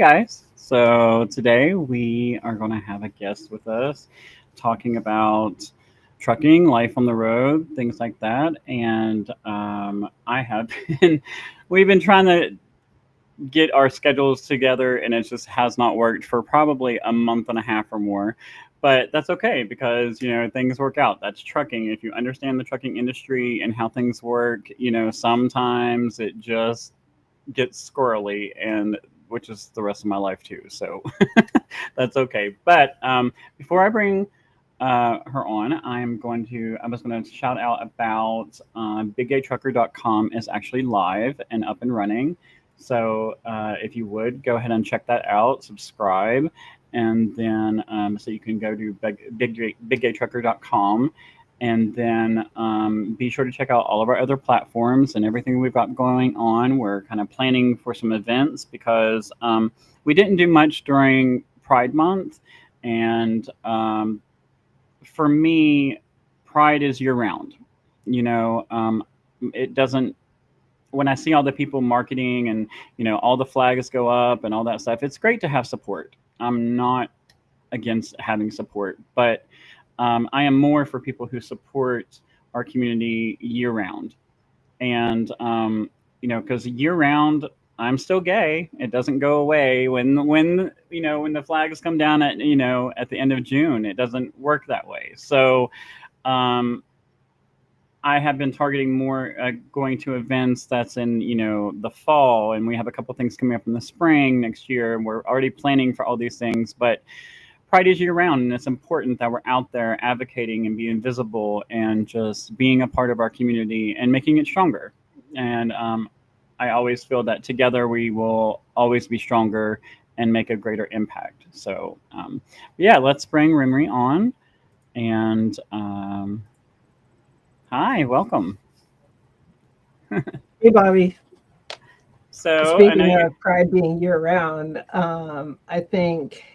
guys. So today we are going to have a guest with us talking about trucking, life on the road, things like that. And I have been, we've been trying to get our schedules together and it just has not worked for probably a month and a half or more. But that's okay because, things work out. That's trucking. If you understand the trucking industry and how things work, sometimes it just get squirrely, and which is the rest of my life too. So that's okay. But before I bring her on, I was going to shout out about biggaytrucker.com is actually live and up and running. So if you would go ahead and check that out, subscribe, and then so you can go to biggaytrucker.com, and then be sure to check out all of our other platforms and everything we've got going on. We're kind of planning for some events because we didn't do much during Pride Month. And for me, Pride is year round. It doesn't, when I see all the people marketing and, all the flags go up and all that stuff, it's great to have support. I'm not against having support, but I am more for people who support our community year round. And, because year round, I'm still gay. It doesn't go away when the flags come down at the end of June. It doesn't work that way. So I have been targeting more going to events that's in, the fall. And we have a couple things coming up in the spring next year. And we're already planning for all these things. But Pride is year round, and it's important that we're out there advocating and being visible and just being a part of our community and making it stronger. And I always feel that together we will always be stronger and make a greater impact. So, yeah, let's bring Remrie on. And hi, welcome. Hey, Bobby. So, speaking of Pride being year round, I think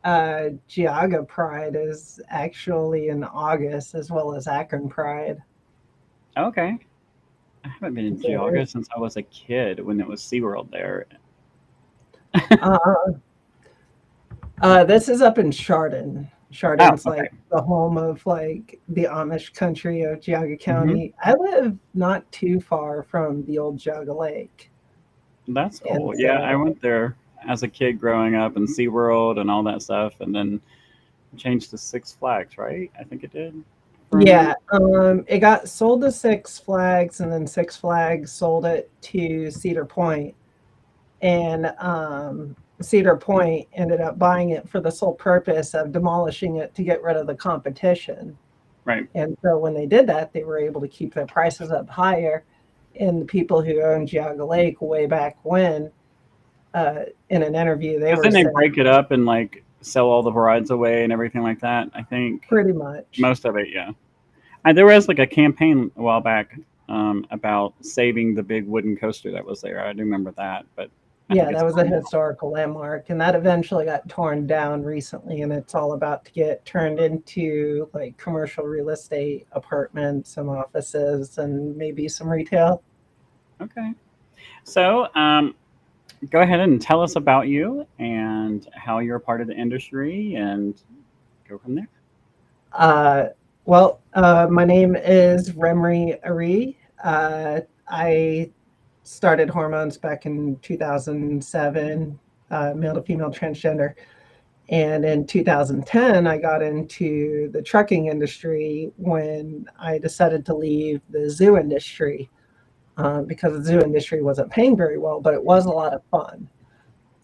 Geauga Pride is actually in August, as well as Akron Pride. Okay. I haven't been in Geauga since I was a kid when it was SeaWorld there. This is up in Chardon. Chardon's like the home of like the Amish country of Geauga County. I live not too far from the old Geauga Lake. That's cool. Yeah, I went there as a kid growing up in SeaWorld and all that stuff, and then changed to Six Flags, right? I think it did. Yeah, it got sold to Six Flags, and then Six Flags sold it to Cedar Point. And Cedar Point ended up buying it for the sole purpose of demolishing it to get rid of the competition. Right. And so when they did that, they were able to keep their prices up higher. And the people who owned Geauga Lake way back when, in an interview, didn't they break it up and like sell all the rides away and everything like that? I think pretty much most of it, yeah. And there was like a campaign a while back about saving the big wooden coaster that was there. I do remember that, but yeah, that was a historical landmark, and that eventually got torn down recently, and it's all about to get turned into like commercial real estate, apartments, and offices, and maybe some retail. Okay, so go ahead and tell us about you and how you're a part of the industry, and go from there. My name is Remrie Arrie. I started hormones back in 2007, male to female transgender. And in 2010, I got into the trucking industry when I decided to leave the zoo industry because the zoo industry wasn't paying very well, but it was a lot of fun.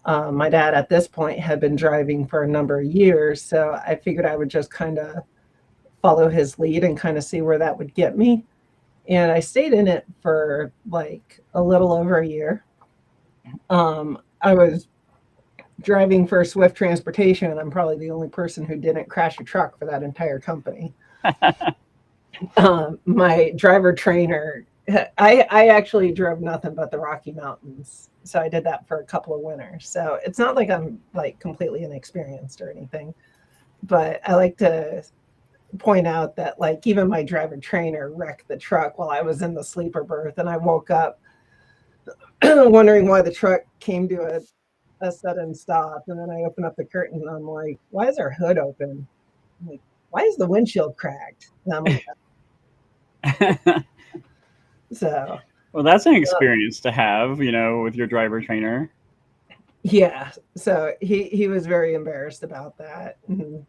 My dad at this point had been driving for a number of years, so I figured I would just kind of follow his lead and kind of see where that would get me. And I stayed in it for like a little over a year. I was driving for Swift Transportation, and I'm probably the only person who didn't crash a truck for that entire company. My driver trainer, I actually drove nothing but the Rocky Mountains. So I did that for a couple of winters. So it's not like I'm like completely inexperienced or anything, but I like to point out that like even my driver trainer wrecked the truck while I was in the sleeper berth, and I woke up wondering why the truck came to a a sudden stop, and then I open up the curtain and I'm like, why is our hood open? I'm like, why is the windshield cracked? And I'm like, so Well, that's an uh, experience to have, with your driver trainer. yeah. So he was very embarrassed about that. And,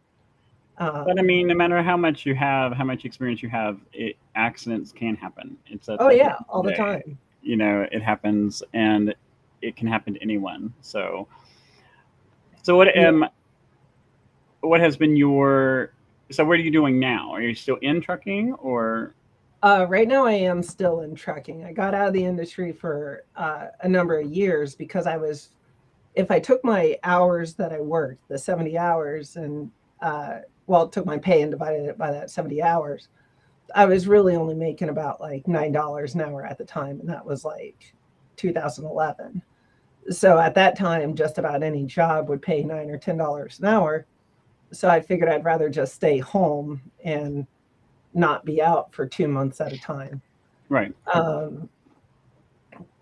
But I um, mean, no matter how much you have, how much experience you have, accidents can happen. It's at oh the end yeah, of all the the day, time. it happens, and it can happen to anyone. So Yeah. what has been your so what are you doing now? Are you still in trucking or Right now, I am still in trucking. I got out of the industry for a number of years because if I took my hours that I worked, the 70 hours, and took my pay and divided it by that 70 hours, I was really only making about like $9 an hour at the time. And that was like 2011. So at that time, just about any job would pay $9 or $10 an hour. So I figured I'd rather just stay home and not be out for 2 months at a time. right? Um,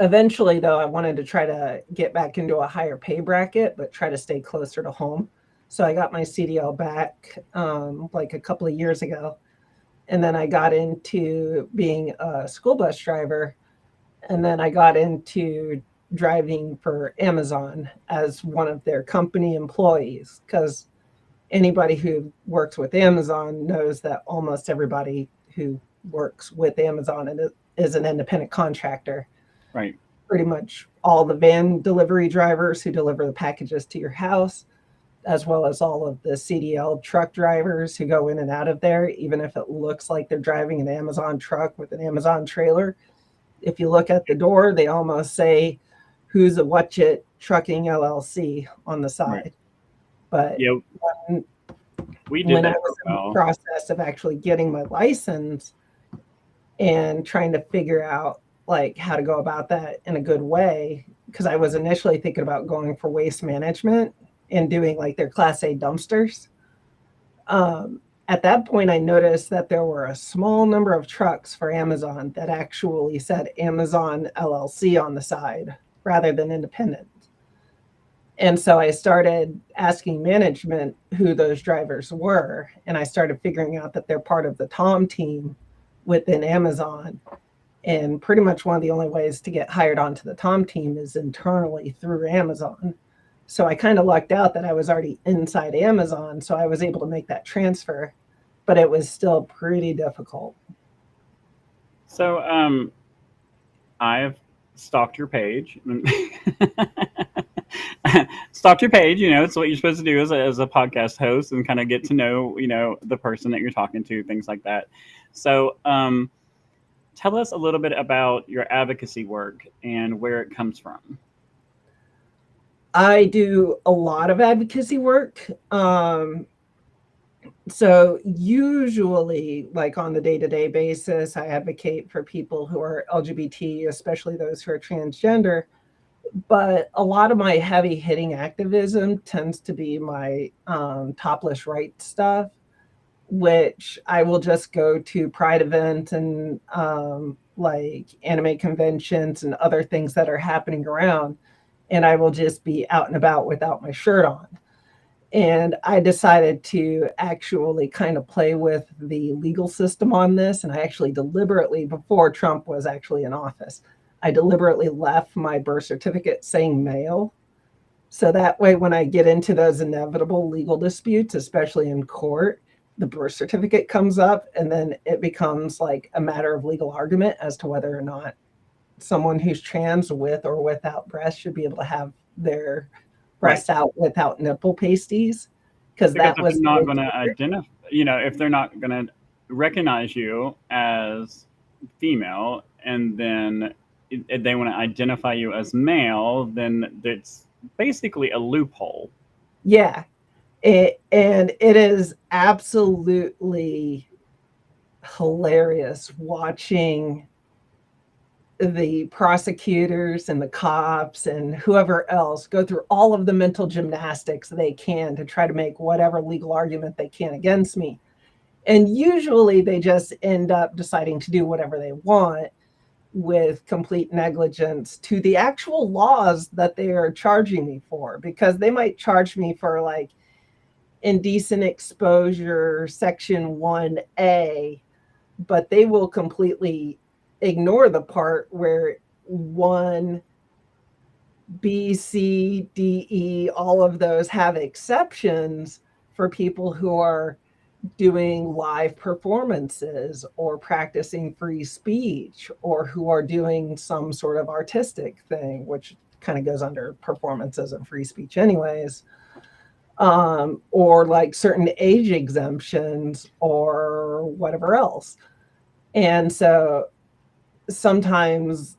Eventually, though, I wanted to try to get back into a higher pay bracket, but try to stay closer to home. So I got my CDL back like a couple of years ago. And then I got into being a school bus driver. And then I got into driving for Amazon as one of their company employees because anybody who works with Amazon knows that almost everybody who works with Amazon is an independent contractor. Right. Pretty much all the van delivery drivers who deliver the packages to your house, as well as all of the CDL truck drivers who go in and out of there, even if it looks like they're driving an Amazon truck with an Amazon trailer. If you look at the door, they almost say, "Who's a Whatchit Trucking LLC" on the Right. side. But Yeah, when, we did when I that for was a in the while. process of actually getting my license and trying to figure out like how to go about that in a good way, because I was initially thinking about going for waste management and doing like their class A dumpsters. At that point, I noticed that there were a small number of trucks for Amazon that actually said Amazon LLC on the side rather than independent. And so I started asking management who those drivers were. And I started figuring out that they're part of the Tom team within Amazon. And pretty much one of the only ways to get hired onto the Tom team is internally through Amazon. So I kind of lucked out that I was already inside Amazon. So I was able to make that transfer, but it was still pretty difficult. So I've stalked your page. Stalked your page. It's what you're supposed to do as a podcast host and kind of get to know the person that you're talking to, things like that. So tell us a little bit about your advocacy work and where it comes from. I do a lot of advocacy work. So usually, like on the day-to-day basis, I advocate for people who are LGBT, especially those who are transgender. But a lot of my heavy hitting activism tends to be my topless rights stuff, which I will just go to pride events and like anime conventions and other things that are happening around, and I will just be out and about without my shirt on. And I decided to actually kind of play with the legal system on this. And I actually deliberately, before Trump was actually in office, I deliberately left my birth certificate saying male. So that way, when I get into those inevitable legal disputes, especially in court, the birth certificate comes up and then it becomes like a matter of legal argument as to whether or not someone who's trans with or without breasts should be able to have their Right. breasts out without nipple pasties, because Because that if they're was not very going to clear. identify, if they're not going to recognize you as female, and then if they want to identify you as male, then it's basically a loophole. Yeah. And it is absolutely hilarious watching the prosecutors and the cops and whoever else go through all of the mental gymnastics they can to try to make whatever legal argument they can against me. And usually they just end up deciding to do whatever they want, with complete negligence to the actual laws that they are charging me for, because they might charge me for like indecent exposure section 1A, but they will completely ignore the part where 1B, C, D, E, all of those have exceptions for people who are doing live performances or practicing free speech or who are doing some sort of artistic thing, which kind of goes under performances and free speech anyways, or like certain age exemptions or whatever else. And so sometimes,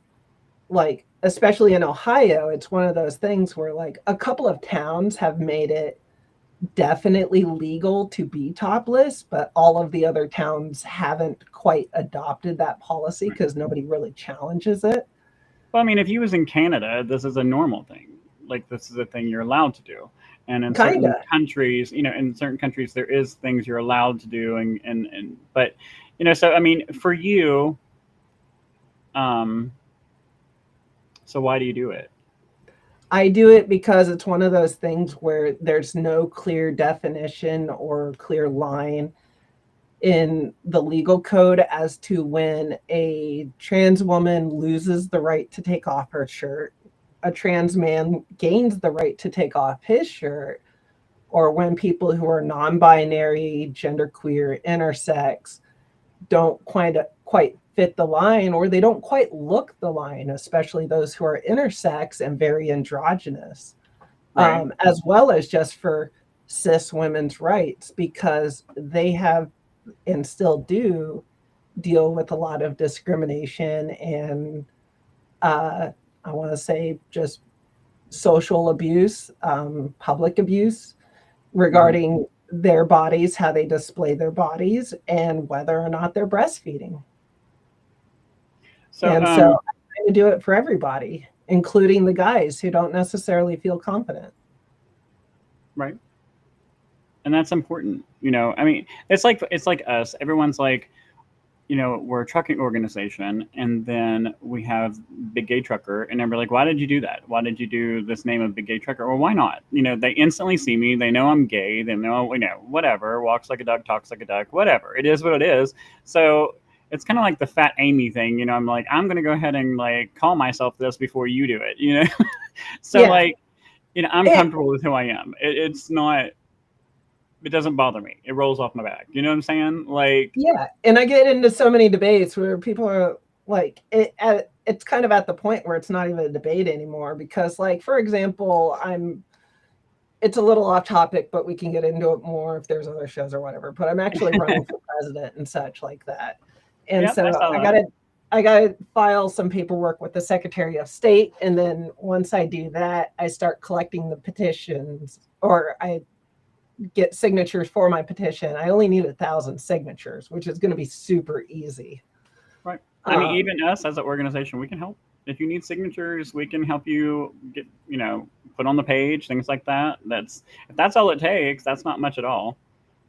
like, especially in Ohio, it's one of those things where like a couple of towns have made it definitely legal to be topless, but all of the other towns haven't quite adopted that policy Right. because nobody really challenges it. Well, I mean, if you was in Canada, this is a normal thing. Like this is a thing you're allowed to do. And in certain Kinda. countries, in certain countries there is things you're allowed to do, and but so I mean, for you, um, so why do you do it? I do it because it's one of those things where there's no clear definition or clear line in the legal code as to when a trans woman loses the right to take off her shirt, a trans man gains the right to take off his shirt, or when people who are non-binary, genderqueer, intersex don't quite fit the line, or they don't quite look the line, especially those who are intersex and very androgynous, Right. as well as just for cis women's rights, because they have and still do deal with a lot of discrimination and I want to say just social abuse, public abuse Hmm. regarding their bodies, how they display their bodies, and whether or not they're breastfeeding. So, And so I'm trying to do it for everybody, including the guys who don't necessarily feel confident. right. And that's important. I mean, it's like us. Everyone's like, we're a trucking organization, and then we have Big Gay Trucker, and they're like, why did you do that? Why did you do this name of Big Gay Trucker? Or why not? They instantly see me. They know I'm gay. They know, whatever. Walks like a duck, talks like a duck. Whatever. It is what it is. So it's kind of like the Fat Amy thing. I'm like, I'm gonna go ahead and like call myself this before you do it. So Yeah. like, I'm It, comfortable with who I am. It's not. It doesn't bother me. It rolls off my back. You know what I'm saying? Like, yeah. And I get into so many debates where people are like, it's kind of at the point where it's not even a debate anymore because, like, for example, it's a little off topic, but we can get into it more if there's other shows or whatever. But I'm actually running for president and such like that. And yep, I so saw I that. gotta I gotta file some paperwork with the Secretary of State. And then once I do that, I start collecting the petitions, or I get signatures for my petition. I only need 1,000 signatures, which is gonna be super easy. Right. I mean, Um, even us as an organization, we can help. If you need signatures, we can help you get, put on the page, things like that. If that's all it takes, that's not much at all.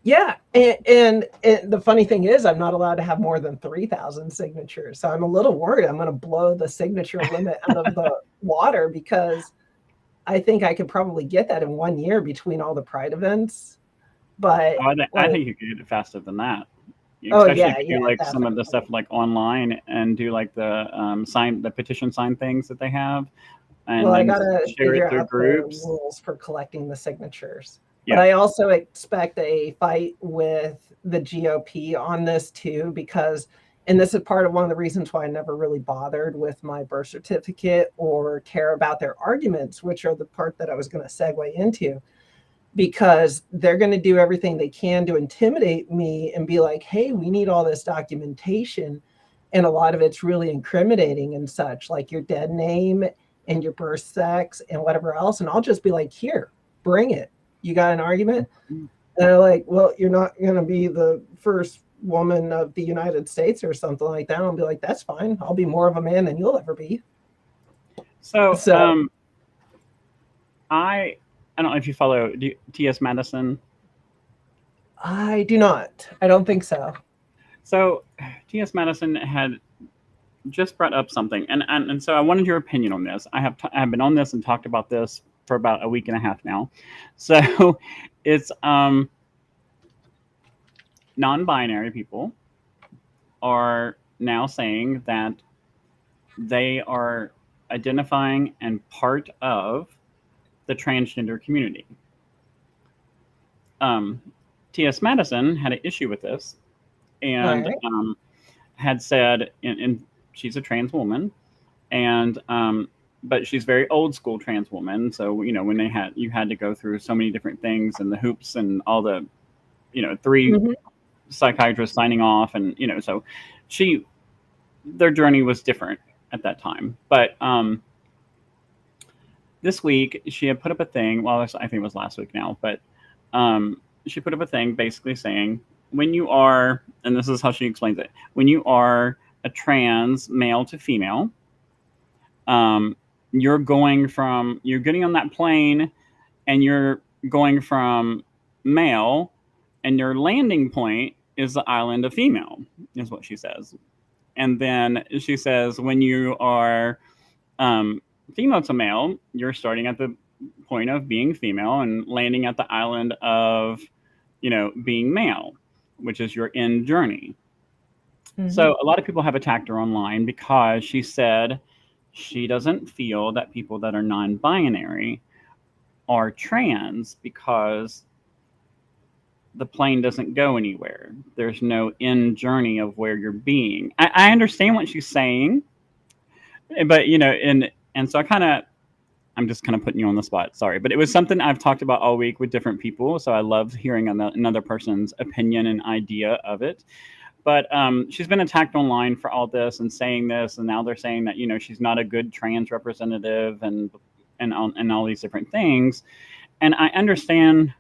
Yeah, and the funny thing is, I'm not allowed to have more than 3,000 signatures. So I'm a little worried I'm going to blow the signature limit out of the water, because I think I could probably get that in 1 year between all the Pride events. But I like, think you could get it faster than that, oh especially yeah, if you yeah, do like some of the stuff definitely. like online and do like the petition sign things that they have, Well, and I then gotta share it figure through out the groups. rules for collecting the signatures. But Yeah. I also expect a fight with the GOP on this too, because, and this is part of one of the reasons why I never really bothered with my birth certificate or care about their arguments, which are the part that I was going to segue into, because they're going to do everything they can to intimidate me and be like, hey, we need all this documentation. And a lot of it's really incriminating and such, like your dead name and your birth sex and whatever else. And I'll just be like, here, bring it. You got an argument? And they're like, well, you're not going to be the first woman of the United States or something like that. I'll be like, that's fine. I'll be more of a man than you'll ever be. So, So I don't know if you follow T.S. Madison. I do not. I don't think so. So T.S. Madison had just brought up something, and so I wanted your opinion on this. I've been on this and talked about this for about a week and a half now. So it's non-binary people are now saying that they are identifying and part of the transgender community. Um, T.S. Madison had an issue with this All and right. had said, and she's a trans woman, and but she's very old school trans woman. So when you had to go through so many different things and the hoops and all the three Mm-hmm. psychiatrists signing off, and so she their journey was different at that time. But this week she had put up a thing. Well, I think it was last week now, but she put up a thing basically saying when you are, and this is how she explains it, when you are a trans male to female, um, you're getting on that plane and you're going from male, and your landing point is the island of female, is what she says. And then she says when you are um, female to male, you're starting at the point of being female and landing at the island of, being male, which is your end journey. Mm-hmm. So a lot of people have attacked her online because she said she doesn't feel that people that are non-binary are trans because the plane doesn't go anywhere. There's no end journey of where you're being. I understand what she's saying, but and so I'm just kind of putting you on the spot. Sorry, but it was something I've talked about all week with different people. So I love hearing another person's opinion and idea of it. But she's been attacked online for all this and saying this, and now they're saying that she's not a good trans representative and all these different things. And I understand.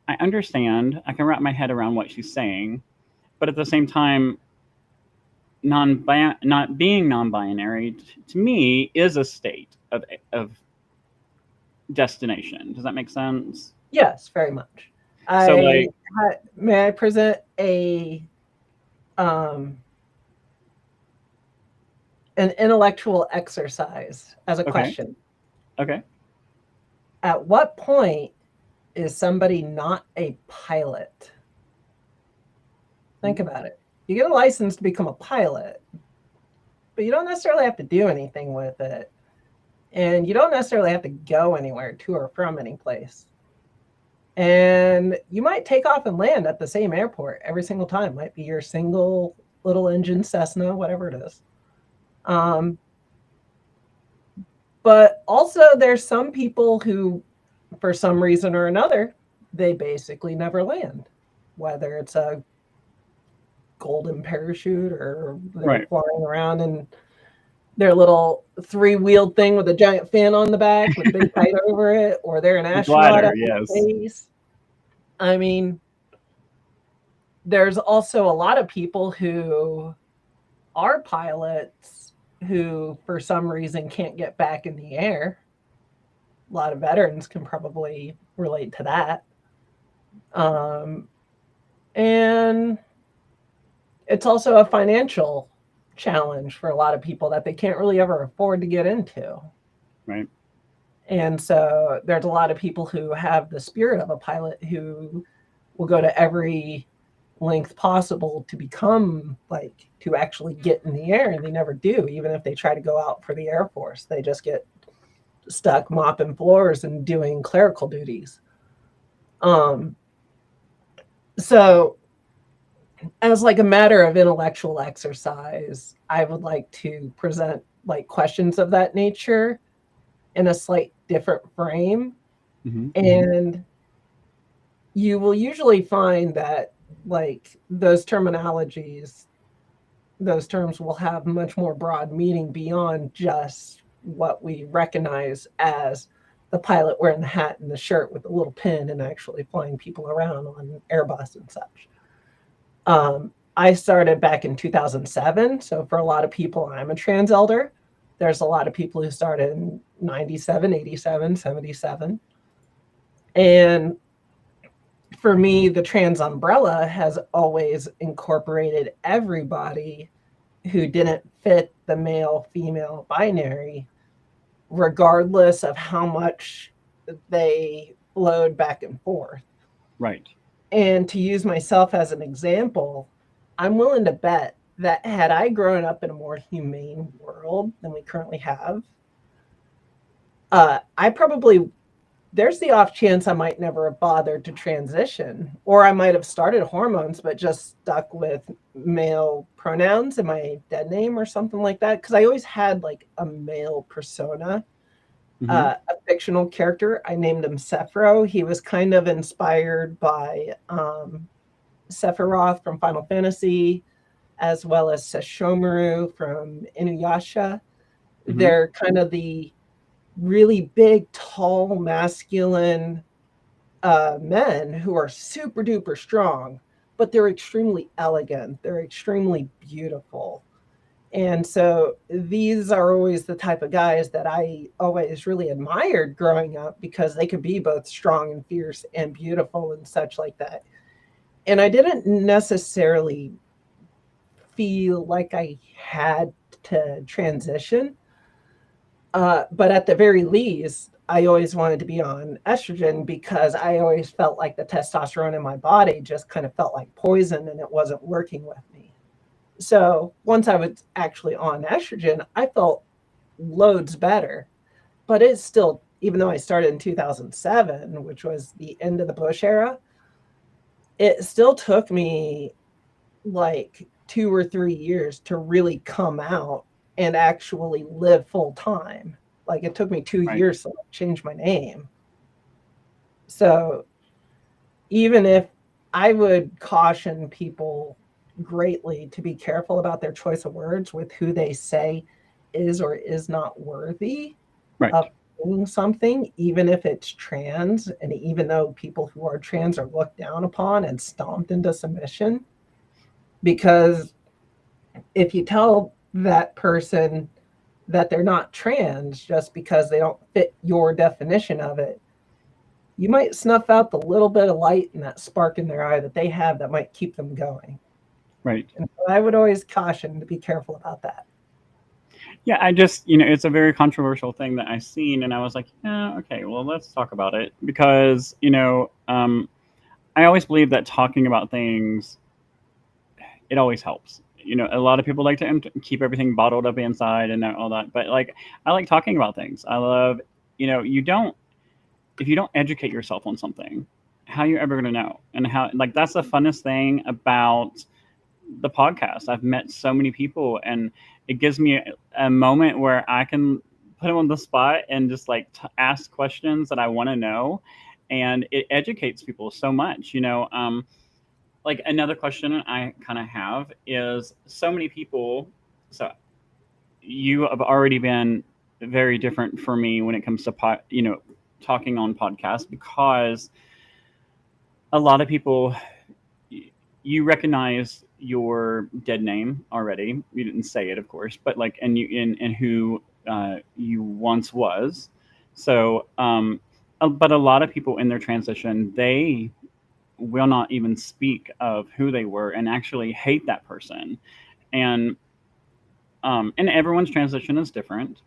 I understand. I can wrap my head around what she's saying, but at the same time, not being non-binary to me is a state of destination. Does that make sense? Yes, very much. So like, May I present um, an intellectual exercise as a okay, question? okay, At what point is somebody not a pilot? Think about it. You get a license to become a pilot, but you don't necessarily have to do anything with it. And you don't necessarily have to go anywhere to or from any place. And you might take off and land at the same airport every single time. Might be your single little engine Cessna, whatever it is. But also, there's some people who, for some reason or another, they basically never land, whether it's a golden parachute or they're right. flying around in their little three-wheeled thing with a giant fin on the back with a big kite over it, or they're an The astronaut glider, up in yes, space. I mean, there's also a lot of people who are pilots who, for some reason, can't get back in the air. A lot of veterans can probably relate to that. Um, and it's also a financial challenge for a lot of people that they can't really ever afford to get into. right, And so there's a lot of people who have the spirit of a pilot who will go to every length possible to become like to actually get in the air, and they never do. Even if they try to go out for the Air Force, they just get stuck mopping floors and doing clerical duties. Um, so as like a matter of intellectual exercise, I would like to present like questions of that nature in a slight different frame. mm-hmm. And you will usually find that like those terminologies, those terms will have much more broad meaning beyond just what we recognize as the pilot wearing the hat and the shirt with the little pin and actually flying people around on Airbus and such. I started back in 2007. So for a lot of people, I'm a trans elder. There's a lot of people who started in 97, 87, 77. And for me, the trans umbrella has always incorporated everybody who didn't fit the male female binary, regardless of how much they flowed back and forth. Right. And to use myself as an example, I'm willing to bet that had I grown up in a more humane world than we currently have, I probably, there's the off chance I might never have bothered to transition, or I might have started hormones but just stuck with male pronouns in my dead name or something like that. Because I always had like a male persona, Hmm. a fictional character. I named him Sephiroth. He was kind of inspired by Sephiroth from Final Fantasy, as well as Sesshomaru from Inuyasha. Hmm. They're kind of the really big, tall, masculine men who are super duper strong, but they're extremely elegant. They're extremely beautiful. And so these are always the type of guys that I always really admired growing up because they could be both strong and fierce and beautiful and such like that. And I didn't necessarily feel like I had to transition. But at the very least, I always wanted to be on estrogen because I always felt like the testosterone in my body just kind of felt like poison and it wasn't working with me. So once I was actually on estrogen, I felt loads better. But it's still, even though I started in 2007, which was the end of the Bush era, it still took me like 2 or 3 years to really come out and actually live full time. Like it took me two Right. years to change my name. So even if I would caution people greatly to be careful about their choice of words with who they say is or is not worthy Right. of doing something, even if it's trans, and even though people who are trans are looked down upon and stomped into submission, because if you tell that person that they're not trans just because they don't fit your definition of it, you might snuff out the little bit of light and that spark in their eye that they have that might keep them going. Right. And so I would always caution to be careful about that. Yeah, I just, you know, it's a very controversial thing that I've seen, and I was like, yeah, okay, well, let's talk about it because, I always believe that talking about things, it always helps. You know, a lot of people like to keep everything bottled up inside and all that, but like, I like talking about things. I love, you don't, if you don't educate yourself on something, how are you ever going to know? And how, like, that's the funnest thing about the podcast. I've met so many people, and it gives me a moment where I can put them on the spot and just like ask questions that I want to know, and it educates people so much. Like another question I kind of have is so many people. So you have already been very different for me when it comes to talking on podcasts because a lot of people you recognize your dead name already. You didn't say it, of course, but like, and you and who you once was. So, but a lot of people in their transition, they will not even speak of who they were and actually hate that person. And everyone's transition is different,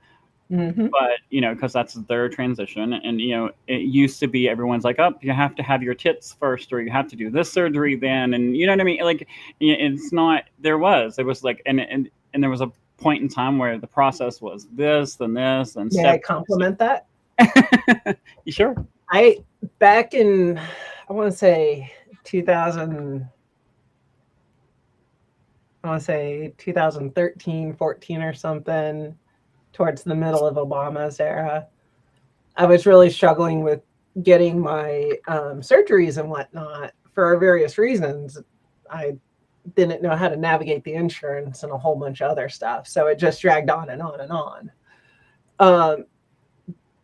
Mm-hmm. but because that's their transition. And it used to be everyone's like, oh, you have to have your tits first, or you have to do this surgery then, and you know what I mean. Like, it's not. There was like, and there was a point in time where the process was this, then this, and May I step. compliment that? You sure? I back in, I want to say 2000, I want to say 2013, 14 or something, towards the middle of Obama's era. I was really struggling with getting my surgeries and whatnot for various reasons. I didn't know how to navigate the insurance and a whole bunch of other stuff. So it just dragged on and on and on. Um,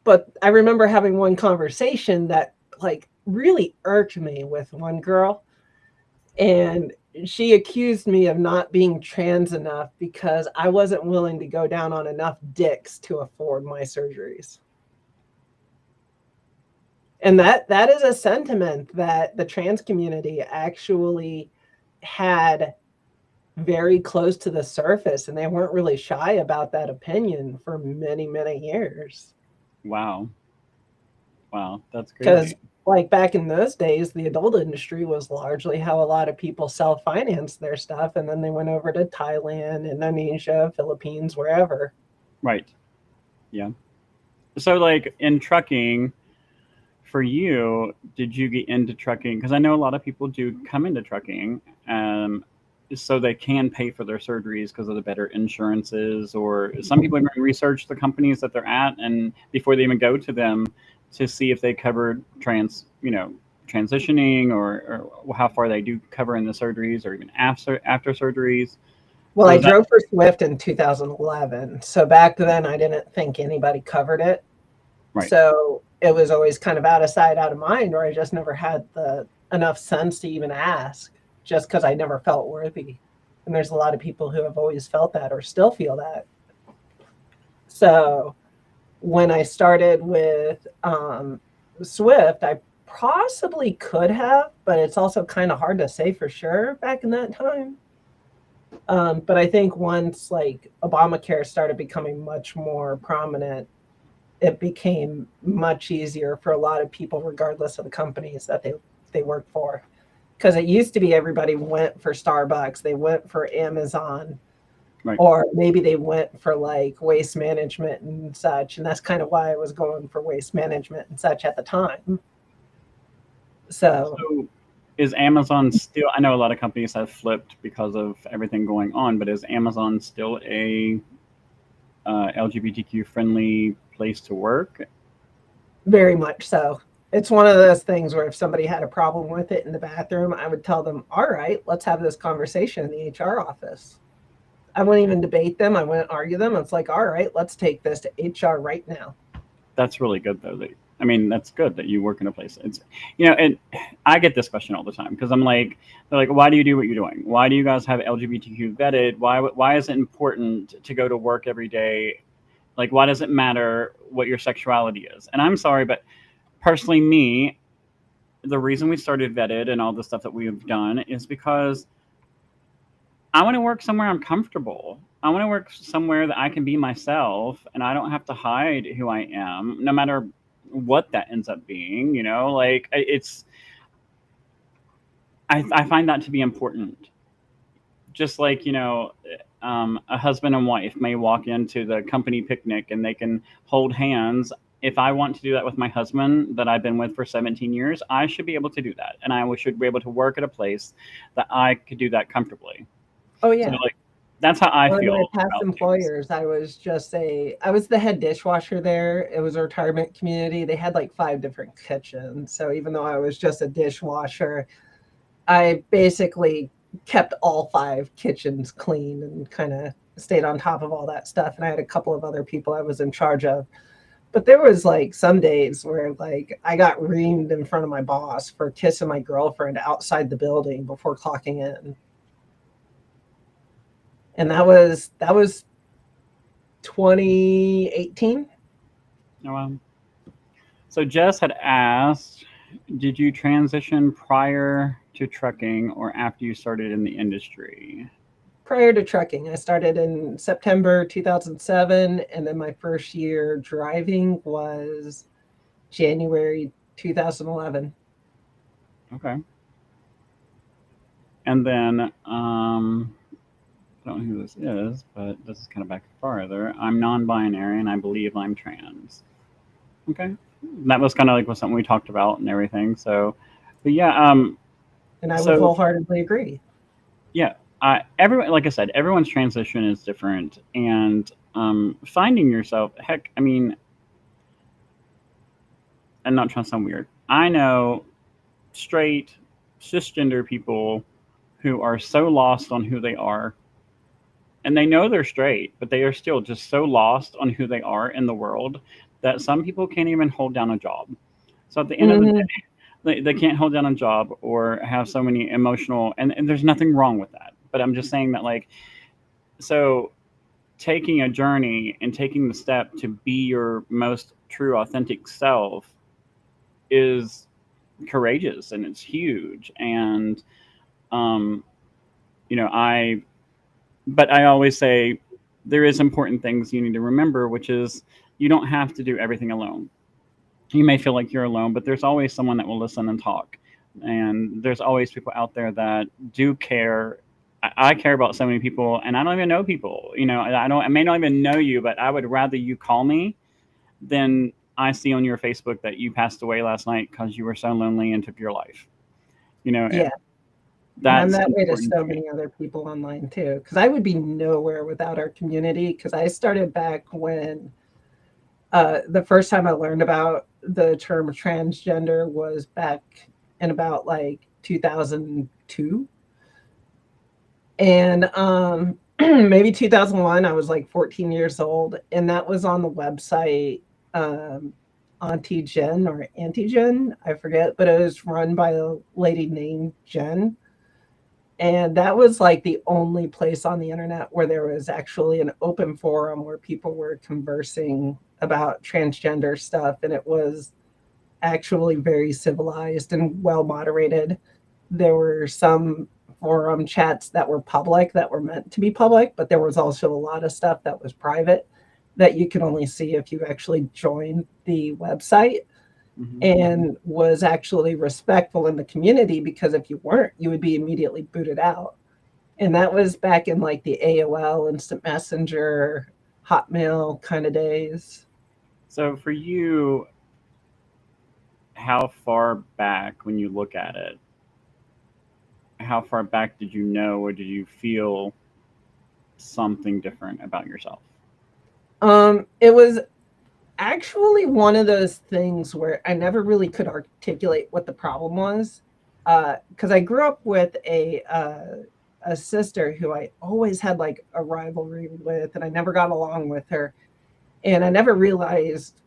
but I remember having one conversation that like really irked me with one girl. And she accused me of not being trans enough because I wasn't willing to go down on enough dicks to afford my surgeries. And that is a sentiment that the trans community actually had very close to the surface, and they weren't really shy about that opinion for many, many years. Wow. Wow. That's Because, crazy. like back in those days, the adult industry was largely how a lot of people self financed their stuff, and then they went over to Thailand, Indonesia, Philippines, wherever. Right. Yeah. So, like in trucking, for you, did you get into trucking? Because I know a lot of people do come into trucking, um, so they can pay for their surgeries because of the better insurances, or some people even research the companies that they're at, and before they even go to them, to see if they covered transitioning, or how far they do cover in the surgeries, or even after surgeries. Well, I Was that drove for Swift in 2011. So back then, I didn't think anybody covered it. right? So it was always kind of out of sight, out of mind, or I just never had the enough sense to even ask, just because I never felt worthy. And there's a lot of people who have always felt that or still feel that. So when I started with Swift, I possibly could have, but it's also kind of hard to say for sure back in that time. But I think once like Obamacare started becoming much more prominent, it became much easier for a lot of people, regardless of the companies that they work for. Because it used to be everybody went for Starbucks, they went for Amazon, Right. or maybe they went for like waste management and such. And that's kind of why I was going for waste management and such at the time. So So is Amazon still? I know a lot of companies have flipped because of everything going on, but is Amazon still a LGBTQ friendly place to work? very much so. It's one of those things where if somebody had a problem with it in the bathroom, I would tell them, all right, let's have this conversation in the HR office. I wouldn't even debate them. I wouldn't argue them. It's like, all right, let's take this to HR right now. That's really good, though. I mean, that's good that you work in a place. And I get this question all the time because I'm like, they're like, why do you do what you're doing? Why do you guys have LGBTQ vetted? Why is it important to go to work every day? Like, why does it matter what your sexuality is? And I'm sorry, but personally, me, the reason we started vetted and all the stuff that we've done is because I want to work somewhere I'm comfortable. I want to work somewhere that I can be myself and I don't have to hide who I am, no matter what that ends up being. Like I find that to be important. Just like, a husband and wife may walk into the company picnic and they can hold hands. If I want to do that with my husband that I've been with for 17 years, I should be able to do that. And I should be able to work at a place that I could do that comfortably. Oh So, yeah. like, that's how I One of my feel past about things. employers, I was the head dishwasher there. It was a retirement community. They had like 5 different kitchens. So even though I was just a dishwasher, I basically kept all 5 kitchens clean and kind of stayed on top of all that stuff. And I had a couple of other people I was in charge of. But there was like some days where like I got reamed in front of my boss for kissing my girlfriend outside the building before clocking in. And that was 2018. Oh, so Jess had asked, did you transition prior to trucking or after you started in the industry? Prior to trucking, I started in September 2007, and then my first year driving was January 2011. Okay. And then, I don't know who this is, but this is kind of back farther. I'm non binary and I believe I'm trans. Okay. That was kind of like was something we talked about and everything. So, but yeah, And I would so wholeheartedly agree. yeah, everyone, like I said, everyone's transition is different, and finding yourself. Heck, I mean, I'm not trying to sound weird. I know straight cisgender people who are so lost on who they are, and they know they're straight, but they are still just so lost on who they are in the world that some people can't even hold down a job. So at the end of the Mm-hmm. day, they can't hold down a job or have so many emotional, and there's nothing wrong with that. But I'm just saying that, like, so taking a journey and taking the step to be your most true, authentic self is courageous and it's huge. And, um, I but I always say there is important things you need to remember, which is you don't have to do everything alone. You may feel like you're alone, but there's always someone that will listen and talk. And there's always people out there that do care. I care about so many people, and I don't even know people. You know, I don't. I may not even know you, but I would rather you call me than I see on your Facebook that you passed away last night because you were so lonely and took your life. You know, Yeah. And I'm that's that way to important so to me. many other people online too, because I would be nowhere without our community. Because I started back when the first time I learned about the term transgender was back in about like 2002. And maybe 2001, I was like 14 years old. And that was on the website um, Antigen or Antigen, I forget, but it was run by a lady named Jen. And that was like the only place on the internet where there was actually an open forum where people were conversing about transgender stuff. And it was actually very civilized and well moderated. There were some forum chats that were public, that were meant to be public, but there was also a lot of stuff that was private that you could only see if you actually joined the website Hmm. and was actually respectful in the community, because if you weren't, you would be immediately booted out. And that was back in like the AOL, Instant Messenger, Hotmail kind of days. So for you, how far back, when you look at it, how far back did you know or did you feel something different about yourself? It was actually one of those things where I never really could articulate what the problem was, because I grew up with a sister who I always had like a rivalry with, and I never got along with her, and I never realized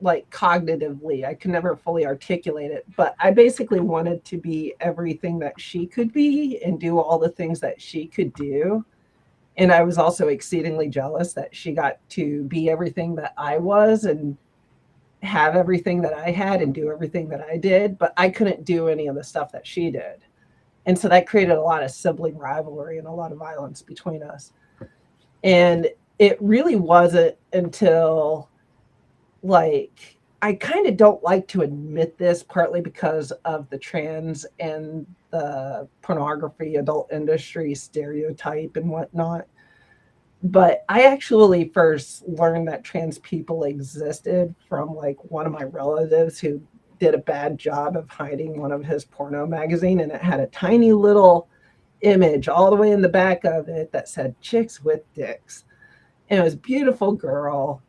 like cognitively I could never fully articulate it, but I basically wanted to be everything that she could be and do all the things that she could do. And I was also exceedingly jealous that she got to be everything that I was and have everything that I had and do everything that I did, but I couldn't do any of the stuff that she did. And so that created a lot of sibling rivalry and a lot of violence between us. And it really wasn't until like I kind of don't like to admit this, partly because of the trans and the pornography adult industry stereotype and whatnot. But I actually first learned that trans people existed from like one of my relatives who did a bad job of hiding one of his porno magazine, and it had a tiny little image all the way in the back of it that said chicks with dicks. And it was a beautiful girl,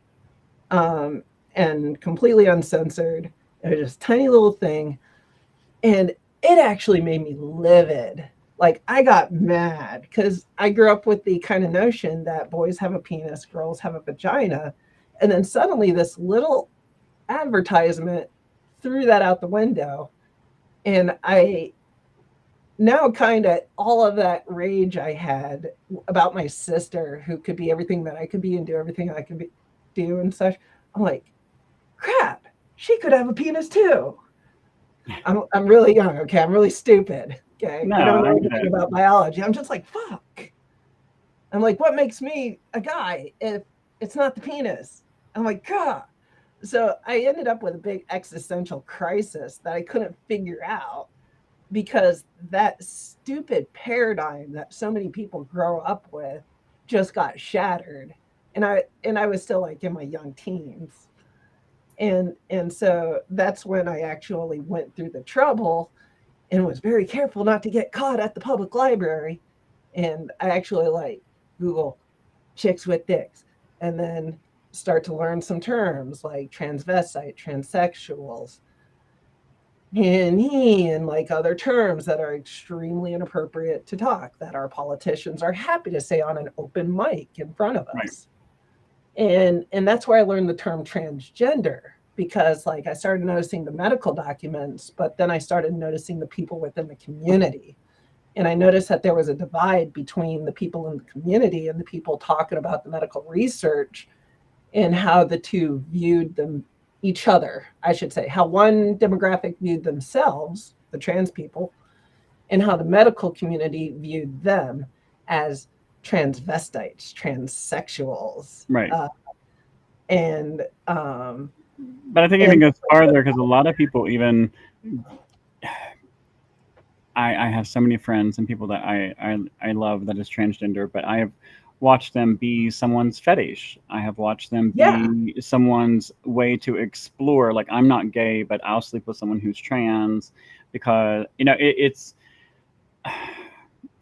um, and completely uncensored. It was just a tiny little thing. And it actually made me livid. Like I got mad because I grew up with the kind of notion that boys have a penis, girls have a vagina. And then suddenly this little advertisement threw that out the window. And I now kind of all of that rage I had about my sister who could be everything that I could be and do everything I could do and such. I'm like, crap, she could have a penis too. I'm really young, okay? I'm really stupid, okay? No, I don't I know get anything it. about biology. I'm just like, fuck. I'm like, what makes me a guy if it's not the penis? I'm like, God. So I ended up with a big existential crisis that I couldn't figure out, because that stupid paradigm that so many people grow up with just got shattered. And I was still like in my young teens. And so that's when I actually went through the trouble and was very careful not to get caught at the public library. And I actually like Google chicks with dicks and then start to learn some terms like transvestite, transsexuals, and he, and like other terms that are extremely inappropriate to talk, that our politicians are happy to say on an open mic in front of Right. us. And that's where I learned the term transgender, because like I started noticing the medical documents, but then I started noticing the people within the community. And I noticed that there was a divide between the people in the community and the people talking about the medical research, and how the two viewed them, each other, I should say, how one demographic viewed themselves, the trans people, and how the medical community viewed them. as transvestites, transsexuals, Right. and But I think it even goes farther because a lot of people even I have so many friends and people that I love that is transgender, but I have watched them be someone's fetish. I have watched them yeah, be someone's way to explore. Like, I'm not gay, but I'll sleep with someone who's trans because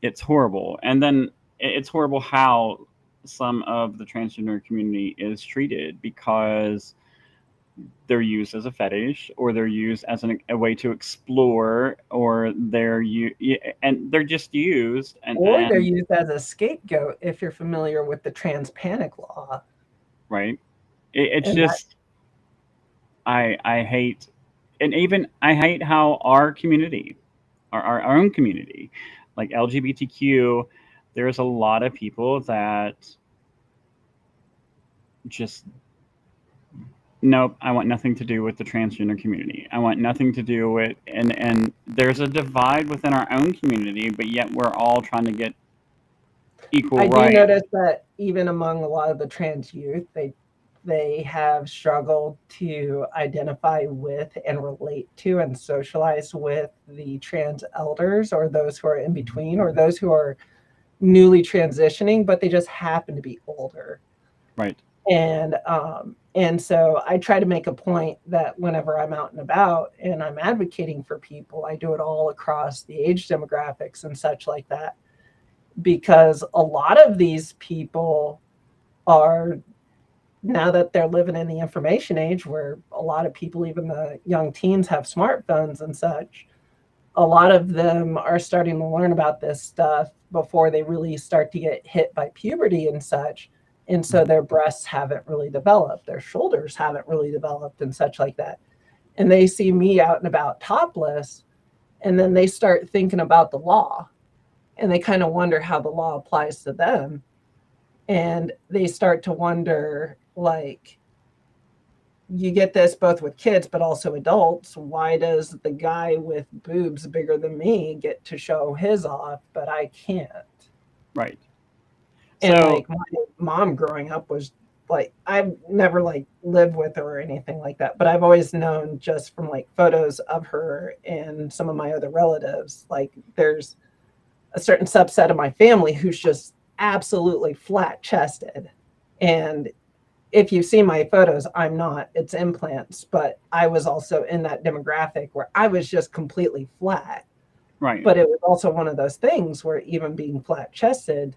it's horrible. And then it's horrible how some of the transgender community is treated because they're used as a fetish or they're used as a way to explore or and they're just used or they're and used as a scapegoat if you're familiar with the trans panic law. right. It's And that, just I hate, and even I hate how our community, our own community, like LGBTQ, there's a lot of people that just nope, I want nothing to do with the transgender community. I want nothing to do with, and there's a divide within our own community, but yet we're all trying to get equal I do rights. notice that even among a lot of the trans youth, they have struggled to identify with and relate to and socialize with the trans elders or those who are in between or those who are newly transitioning, but they just happen to be older. Right. And so I try to make a point that whenever I'm out and about and I'm advocating for people, I do it all across the age demographics and such like that, because a lot of these people are, now that they're living in the information age where a lot of people, even the young teens, have smartphones and such, a lot of them are starting to learn about this stuff before they really start to get hit by puberty and such. And so their breasts haven't really developed, their shoulders haven't really developed, and such like that. And they see me out and about topless, and then they start thinking about the law and they kind of wonder how the law applies to them. And they start to wonder, like, you get this both with kids but also adults. Why does the guy with boobs bigger than me get to show his off but I can't? Right. And So like my mom growing up was like, I've never like lived with her or anything like that, but I've always known just from like photos of her and some of my other relatives, like there's a certain subset of my family who's just absolutely flat chested. And if you see my photos, I'm not, it's implants, but I was also in that demographic where I was just completely flat. right. But it was also one of those things where even being flat chested,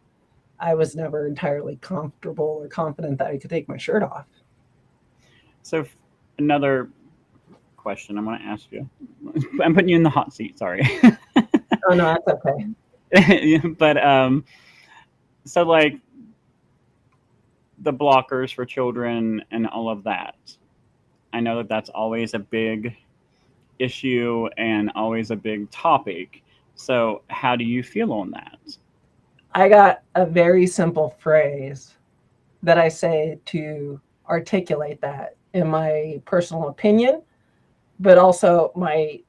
I was never entirely comfortable or confident that I could take my shirt off. So another question I'm going to ask you. I'm putting you in the hot seat. Sorry. Oh no, that's okay. But so like the blockers for children and all of that. I know that that's always a big issue and always a big topic. So how do you feel on that? I got a very simple phrase that I say to articulate that in my personal opinion, but also my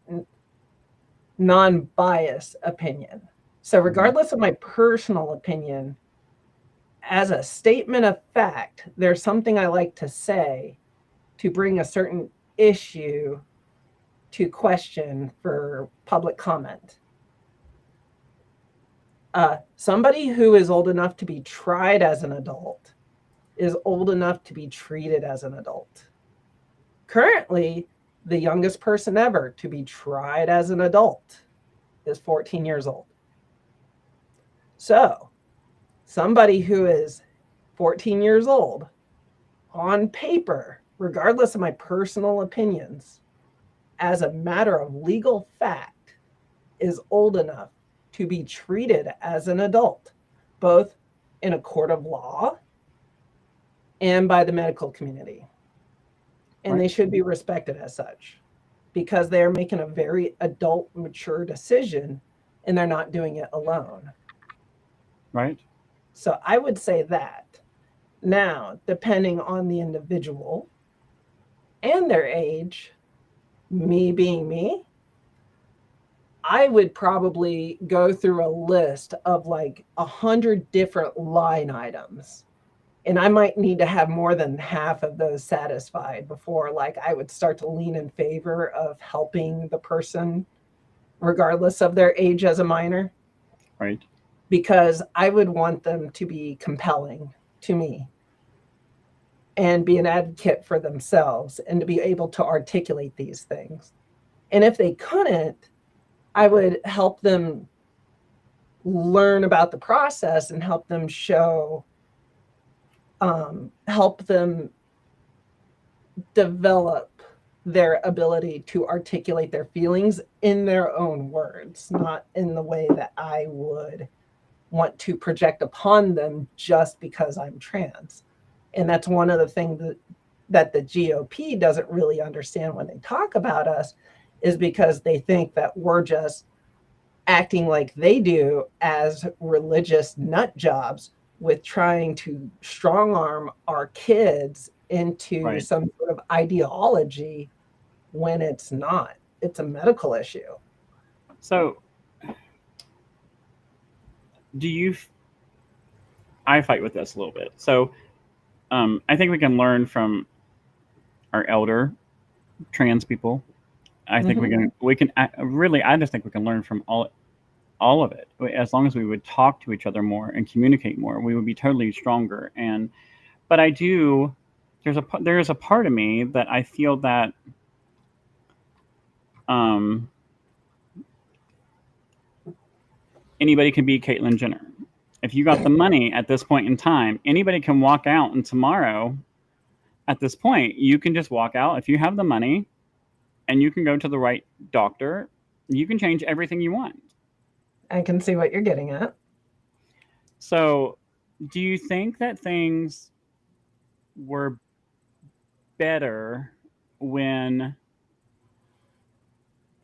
non-biased opinion. So Mhm. regardless of my personal opinion, as a statement of fact, there's something I like to say to bring a certain issue to question for public comment. Somebody who is old enough to be tried as an adult is old enough to be treated as an adult. Currently, the youngest person ever to be tried as an adult is 14 years old. So, somebody who is 14 years old, on paper, regardless of my personal opinions, as a matter of legal fact, is old enough to be treated as an adult, both in a court of law and by the medical community. And Right. they should be respected as such because they're making a very adult, mature decision and they're not doing it alone. Right. So I would say that. Now, depending on the individual and their age, me being me, I would probably go through a list of like 100 different line items. And I might need to have more than half of those satisfied before like I would start to lean in favor of helping the person regardless of their age as a minor, Right. because I would want them to be compelling to me and be an advocate for themselves and to be able to articulate these things. And if they couldn't, I would help them learn about the process and help them help them develop their ability to articulate their feelings in their own words, not in the way that I would want to project upon them just because I'm trans. And that's one of the things that the GOP doesn't really understand when they talk about us, is because they think that we're just acting like they do as religious nut jobs with trying to strong arm our kids into Right. some sort of ideology when it's not. It's a medical issue. So, do you? I fight with this a little bit. So, I think we can learn from our elder trans people. I think Mm-hmm. we can really. I just think we can learn from all of it. As long as we would talk to each other more and communicate more, we would be totally stronger. And but I do. There's a part of me that I feel that um, anybody can be Caitlyn Jenner. If you got the money at this point in time, anybody can walk out, and tomorrow, at this point, you can just walk out. If you have the money and you can go to the right doctor, you can change everything you want. I can see what you're getting at. So, do you think that things were better when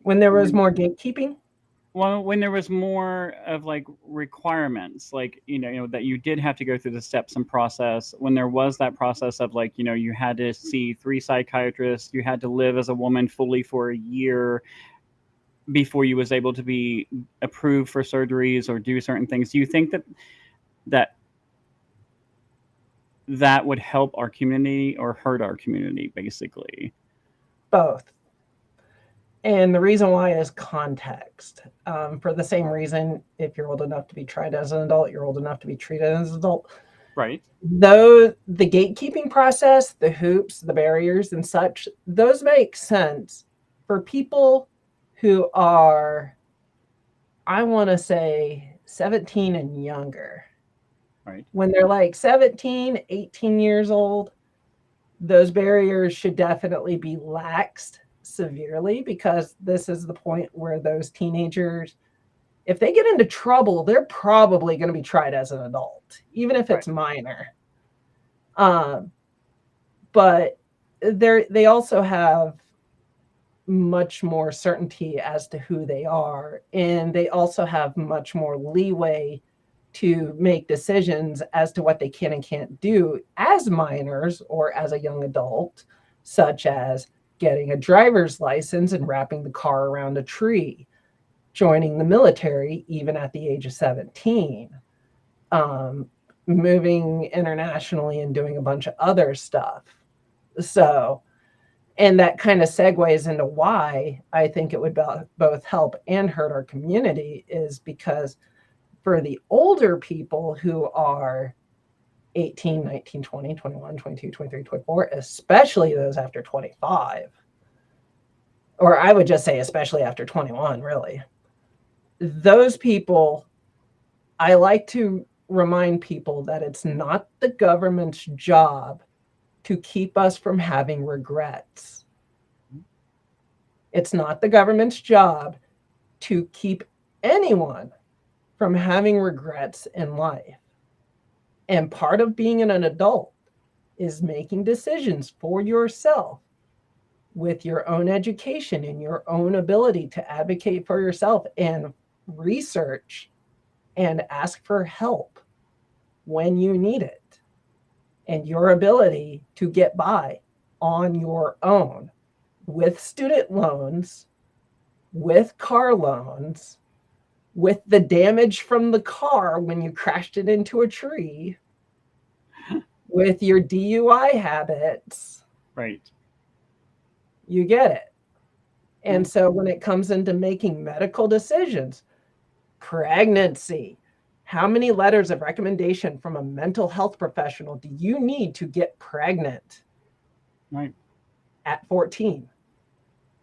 When there was when more gatekeeping? well, when there was more of like requirements, like that you did have to go through the steps and process. When there was that process of like you had to see 3 psychiatrists, you had to live as a woman fully for a year before you was able to be approved for surgeries or do certain things. Do you think that that would help our community or hurt our community, basically? Both. And the reason why is context. For the same reason, if you're old enough to be tried as an adult, you're old enough to be treated as an adult. Right. Though the gatekeeping process, the hoops, the barriers, and such, those make sense for people who are, I want to say, 17 and younger. Right. When they're like 17, 18 years old, those barriers should definitely be laxed severely, because this is the point where those teenagers, if they get into trouble, they're probably going to be tried as an adult, even if Right. it's minor. But they also have much more certainty as to who they are, and they also have much more leeway to make decisions as to what they can and can't do as minors or as a young adult, such as getting a driver's license and wrapping the car around a tree, joining the military even at the age of 17, um, moving internationally and doing a bunch of other stuff. So, and that kind of segues into why I think it would both help and hurt our community, is because for the older people who are 18, 19, 20, 21, 22, 23, 24, especially those after 25, or I would just say especially after 21, really, those people, I like to remind people that it's not the government's job to keep us from having regrets. It's not the government's job to keep anyone from having regrets in life. And part of being an adult is making decisions for yourself with your own education and your own ability to advocate for yourself and research and ask for help when you need it, and your ability to get by on your own with student loans with car loans, with the damage from the car when you crashed it into a tree, with your DUI habits, Right. you get it. And Yeah. so when it comes into making medical decisions, pregnancy, how many letters of recommendation from a mental health professional do you need to get pregnant Right. at 14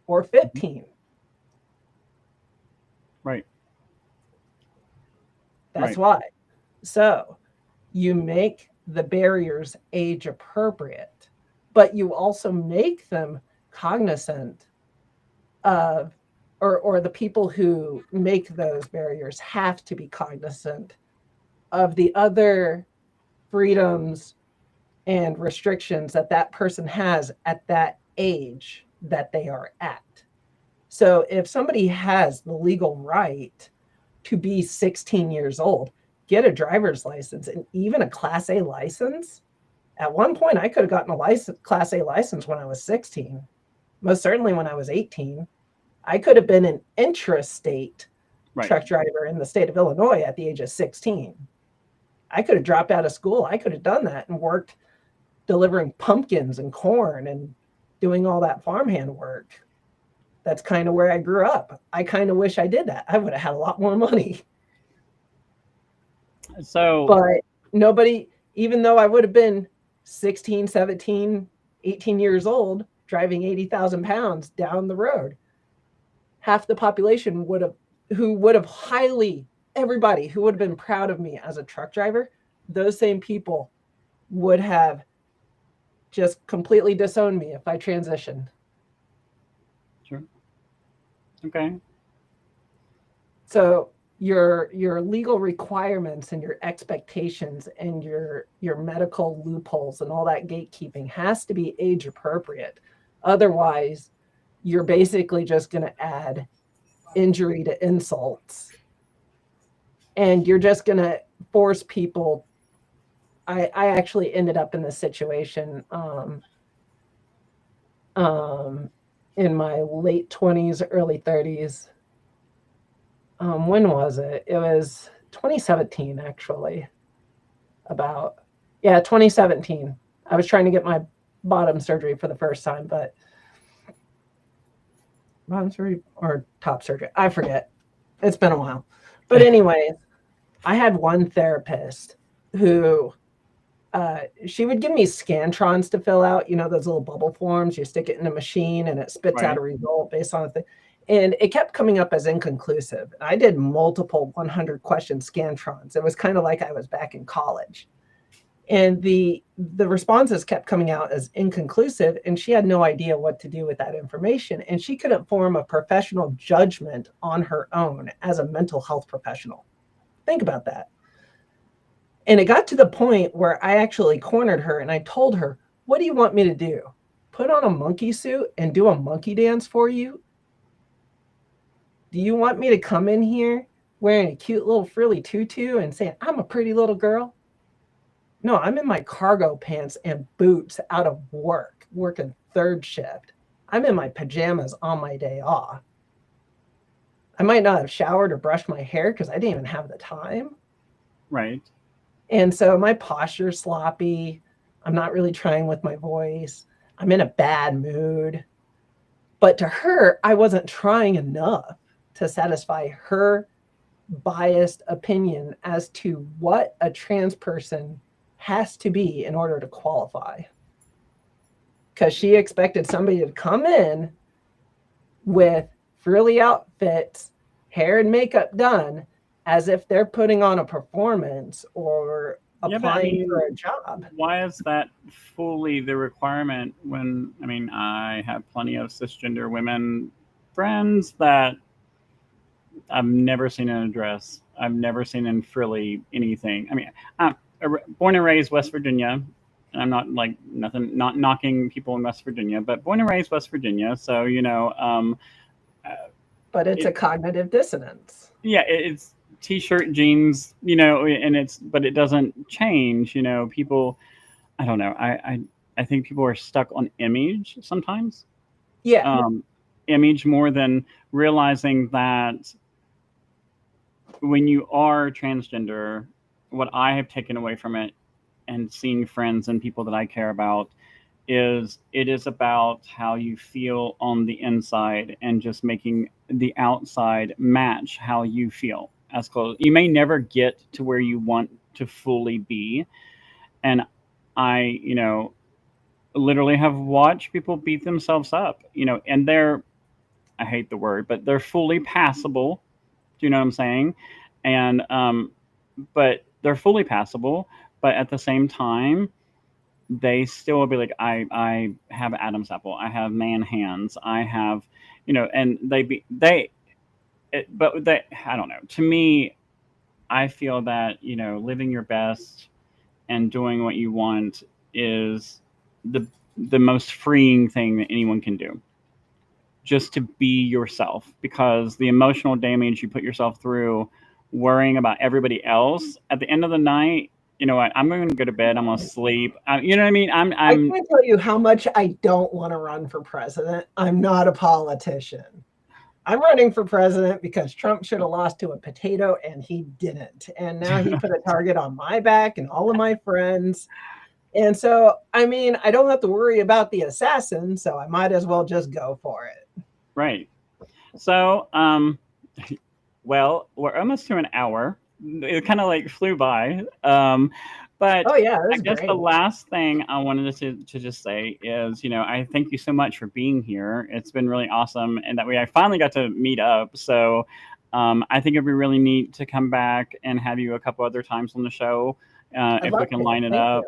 or Mhm. 15? Right. That's Right. why. So you make the barriers age appropriate, but you also make them cognizant of, or the people who make those barriers have to be cognizant of the other freedoms and restrictions that that person has at that age that they are at. So if somebody has the legal right to be 16 years old, get a driver's license and even a Class A license. At one point, I could have gotten a Class A license when I was 16, most certainly when I was 18. I could have been an intrastate Right. truck driver in the state of Illinois at the age of 16. I could have dropped out of school. I could have done that and worked delivering pumpkins and corn and doing all that farmhand work. That's kind of where I grew up. I kind of wish I did that. I would have had a lot more money. So, But nobody, even though I would have been 16, 17, 18 years old, driving 80,000 pounds down the road, half the population would have, who would have highly, everybody who would have been proud of me as a truck driver, those same people would have just completely disowned me if I transitioned. sure. Okay. So your legal requirements and your expectations and your medical loopholes and all that gatekeeping has to be age appropriate. Otherwise, you're basically just going to add injury to insults, and you're just going to force people. I actually ended up in this situation um, in my late 20s, early 30s. When was it? It was 2017, actually. About, yeah, 2017. I was trying to get my bottom surgery for the first time, but bottom surgery or top surgery, I forget. It's been a while. But anyways, I had one therapist who she would give me scantrons to fill out, you know, those little bubble forms. You stick it in a machine and it spits out Right. a result based on the thing. And it kept coming up as inconclusive. I did multiple 100 question scantrons. It was kind of like I was back in college. And the responses kept coming out as inconclusive, and she had no idea what to do with that information, and she couldn't form a professional judgment on her own as a mental health professional. Think about that. And it got to the point where I actually cornered her and I told her, what do you want me to do? Put on a monkey suit and do a monkey dance for you? Do you want me to come in here wearing a cute little frilly tutu and saying, I'm a pretty little girl? No, I'm in my cargo pants and boots out of work, working third shift. I'm in my pajamas on my day off. I might not have showered or brushed my hair because I didn't even have the time. Right. And so my posture's sloppy. I'm not really trying with my voice. I'm in a bad mood. But to her, I wasn't trying enough to satisfy her biased opinion as to what a trans person has to be in order to qualify. Because she expected somebody to come in with frilly outfits, hair and makeup done, as if they're putting on a performance or Yeah, but I applying mean, for a job. why is that fully the requirement when, I mean, I have plenty of cisgender women friends that I've never seen in a dress. I've never seen in frilly anything. I mean, I'm born and raised West Virginia, and I'm not like nothing, not knocking people in West Virginia, but born and raised West Virginia. So uh, But it's it, a cognitive dissonance. yeah, it's t-shirt, jeans, and but it doesn't change. People. I don't know. I think people are stuck on image sometimes. Yeah. Um, image more than realizing that when you are transgender, what I have taken away from it and seeing friends and people that I care about is it is about how you feel on the inside and just making the outside match how you feel as close. You may never get to where you want to fully be. And I, literally have watched people beat themselves up, and I hate the word, but they're fully passable. Do you know what I'm saying? And but they're fully passable, but at the same time, they still will be like, I have Adam's apple, I have man hands, I have, and but they, I don't know. To me, I feel that living your best and doing what you want is the the most freeing thing that anyone can do, just to be yourself, because the emotional damage you put yourself through worrying about everybody else at the end of the night, you know what, I'm going to go to bed, I'm going to sleep. You know what I mean? I I'm can't tell you how much I don't want to run for president. I'm not a politician. I'm running for president because Trump should have lost to a potato and he didn't. And now he put a target on my back and all of my friends. And so, I mean, I don't have to worry about the assassin, so I might as well just go for it. right. So well, we're almost to an hour. It kind of like flew by. But Oh, yeah, it I was guess the great. last thing I wanted to just say is, I thank you so much for being here. It's been really awesome, and that I finally got to meet up. So I think it'd be really neat to come back and have you a couple other times on the show, I'd if we love can to. line it Thank up.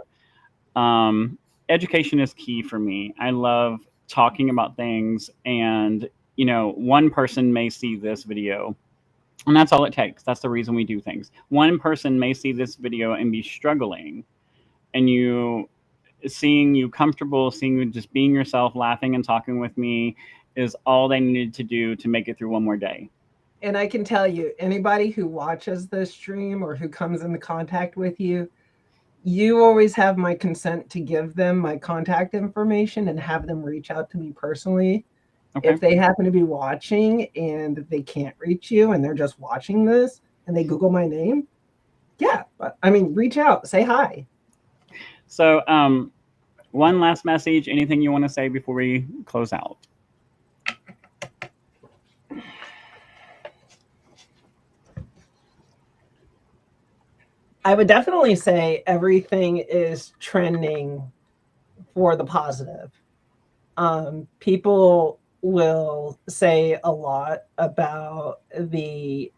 you. Education is key for me. I love talking about things, and one person may see this video, and that's all it takes. That's the reason we do things. One person may see this video and be struggling, and seeing you comfortable, seeing you just being yourself, laughing and talking with me is all they needed to do to make it through one more day. And I can tell you, anybody who watches this stream or who comes into contact with you, you always have my consent to give them my contact information and have them reach out to me personally. Okay. If they happen to be watching and they can't reach you and they're just watching this and they Google my name, yeah, I mean, reach out, say hi. So, one last message. Anything you want to say before we close out? I would definitely say everything is trending for the positive. People will say a lot about the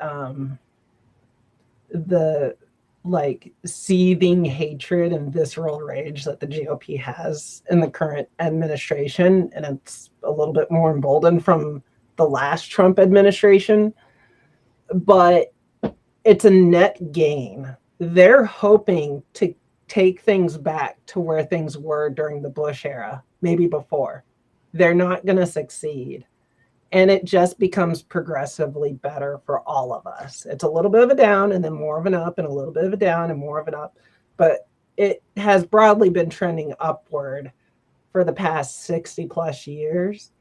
like seething hatred and visceral rage that the GOP has in the current administration, and it's a little bit more emboldened from the last Trump administration, but it's a net gain. They're hoping to take things back to where things were during the Bush era, maybe before. They're not going to succeed. And it just becomes progressively better for all of us. It's a little bit of a down and then more of an up, and a little bit of a down and more of an up. But it has broadly been trending upward for the past 60 plus years.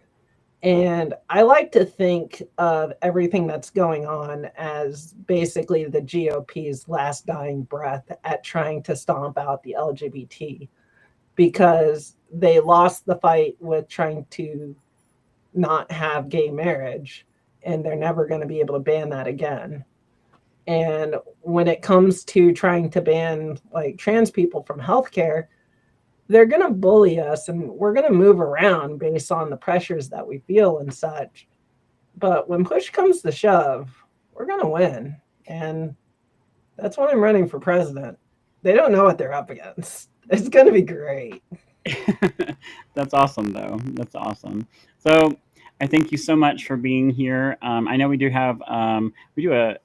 And I like to think of everything that's going on as basically the GOP's last dying breath at trying to stomp out the LGBT, because they lost the fight with trying to not have gay marriage, and they're never going to be able to ban that again. And when it comes to trying to ban like trans people from healthcare, they're going to bully us and we're going to move around based on the pressures that we feel and such. But when push comes to shove, we're going to win. And that's why I'm running for president. They don't know what they're up against. It's going to be great. That's awesome, though. That's awesome. So, I thank you so much for being here. I know we do have we do a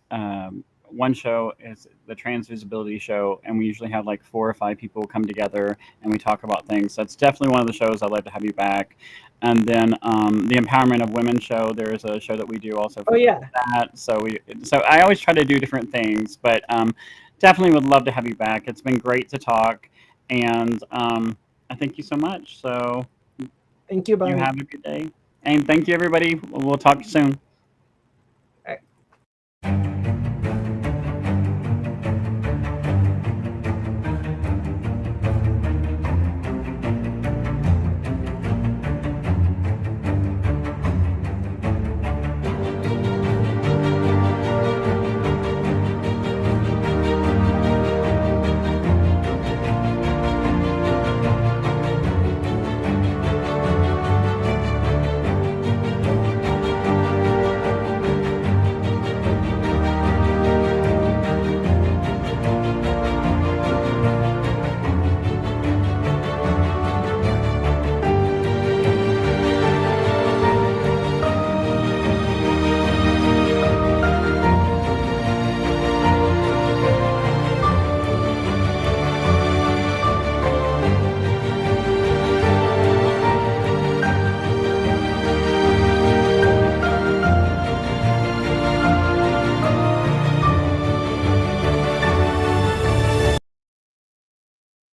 one show is the Trans Visibility Show, and we usually have like 4 or 5 people come together and we talk about things. So it's definitely one of the shows I'd like to have you back. And then the Empowerment of Women show. There is a show that we do also Oh, for yeah. that. So I always try to do different things, but definitely would love to have you back. It's been great to talk, and I thank you so much. So Thank you, you Barney. have a good day. And thank you, everybody. We'll talk soon.